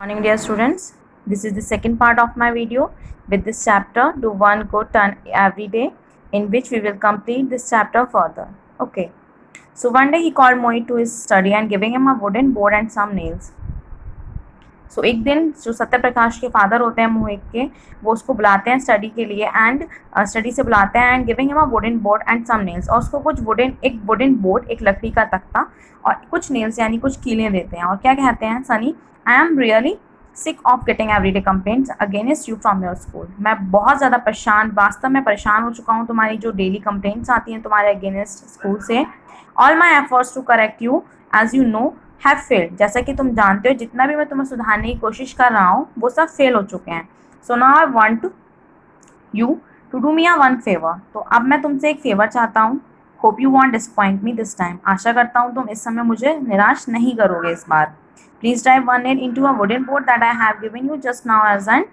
Morning dear students, this is the second part of my video with this chapter do one good turn every day, in which we will complete this chapter further. Okay, so one day he called Mohit to his study and giving him a wooden board and some nails. So एक दिन जो सत्य प्रकाश के father होते हैं मोहित के, वो उसको बुलाते हैं स्टडी के लिए एंड स्टडी से बुलाते हैं and giving him a wooden board and some nails, और उसको कुछ एक वुडन बोर्ड, एक लकड़ी का तख्ता और कुछ नेल्स यानी कुछ कीलें देते हैं और क्या कहते हैं, Sunny I am really sick of getting everyday complaints against you from your school. मैं बहुत ज़्यादा परेशान, वास्तव में परेशान हो चुका हूँ तुम्हारी जो डेली कंप्लेंट्स आती हैं तुम्हारे अगेंस्ट स्कूल से। All my efforts to correct you as you know have failed, जैसा कि तुम जानते हो जितना भी मैं तुम्हें सुधारने की कोशिश कर रहा हूँ वो सब फेल हो चुके हैं। So now I want you to do me a one favour, तो अब मैं तुमसे एक फेवर चाहता हूँ। Hope you won't disappoint me this time, आशा करता हूँ तुम इस समय मुझे निराश नहीं करोगे इस बार। Please drive one nail into a wooden board that I have given you just now as an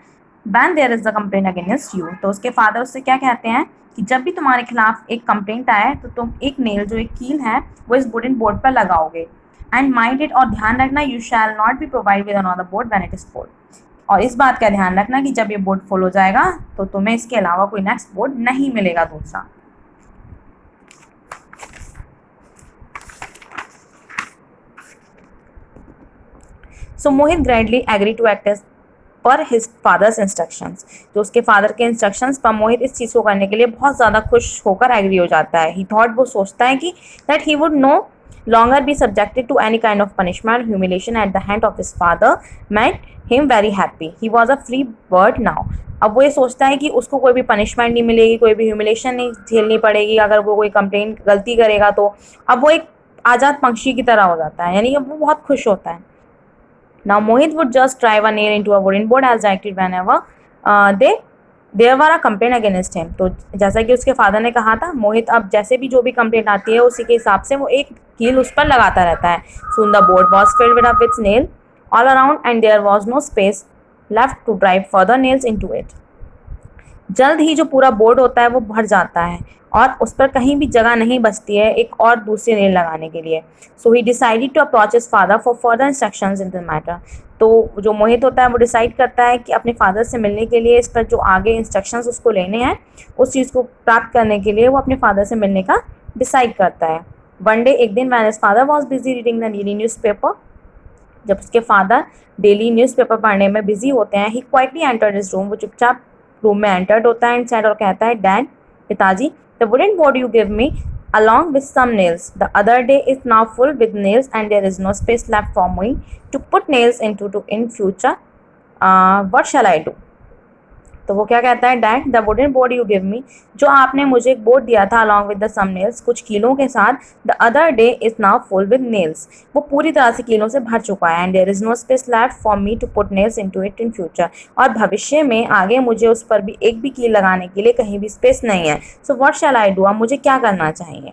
when there is the complaint against you. तो उसके फादर उससे क्या कहते हैं कि जब भी तुम्हारे खिलाफ एक कंप्लेंट आए तो तुम एक नेल, जो एक कील है, वो इस वुडन बोर्ड पर लगाओगे। एंड माइंड इट, और ध्यान रखना, you shall not be provide with another board when it is full. और इस बात का ध्यान रखना कि जब ये बोर्ड फुल हो जाएगा तो तुम्हें इसके अलावा कोई नेक्स्ट बोर्ड नहीं मिलेगा दूसरा। So Mohit grandly agree to act as per his father's instructions, जो उसके फादर के इंस्ट्रक्शंस पर मोहित इस चीज़ को करने के लिए बहुत ज़्यादा खुश होकर एग्री हो जाता है। ही थॉट, वो सोचता है कि that he would know longer be subjected to any kind of punishment or humiliation at the hand of his father made him very happy. He was a free bird now. अब वो ये सोचता है कि उसको कोई भी पनिशमेंट नहीं मिलेगी, कोई भी ह्यूमिलेशन नहीं झेलनी पड़ेगी अगर वो कोई कंप्लेंट गलती करेगा तो। अब वो एक आज़ाद पंछी की तरह हो जाता है, यानी अब वो बहुत खुश होता है। Now Mohit would just drive a nail into a wooden board as directed whenever there were a complaint against him. तो जैसा कि उसके फादर ने कहा था, मोहित अब जैसे भी जो भी कंप्लेंट आती है उसी के हिसाब से वो एक कील उस पर लगाता रहता है। Soon the board was filled with its nail all around and there was no space left to drive further nails into it. जल्द ही जो पूरा बोर्ड होता है वो भर जाता है और उस पर कहीं भी जगह नहीं बचती है एक और दूसरी नेल लगाने के लिए। So he decided to approach his father for further instructions in the matter. तो जो मोहित होता है वो डिसाइड करता है कि अपने फादर से मिलने के लिए, इस पर जो आगे इंस्ट्रक्शंस उसको लेने हैं उस चीज़ को प्राप्त करने के लिए वो अपने फादर से मिलने का डिसाइड करता है। वन डे, एक दिन, when his father was busy reading the daily newspaper, जब उसके फादर डेली न्यूज़पेपर पढ़ने में बिजी होते हैं, ही क्वाइटली एंटर्ड हिज रूम, वो चुपचाप रूम में एंटर्ड होता है एंड सेड, और कहता है, डैड, पिताजी, the wooden board you give me along with some nails the other day is now full with nails and there is no space left for me to put nails into to in future. What shall I do? तो वो क्या कहता है, dad, the wooden board you give me, जो आपने मुझे एक board दिया था along with the some nails, कुछ कीलों के साथ, the other day is now full with nails, वो पूरी तरह से कीलों से भर चुका है। And there is no space left for me to put nails into it in future, और भविष्य में आगे मुझे उस पर भी एक भी कील लगाने के लिए कहीं भी स्पेस नहीं है। So what shell I do, अब मुझे क्या करना चाहिए।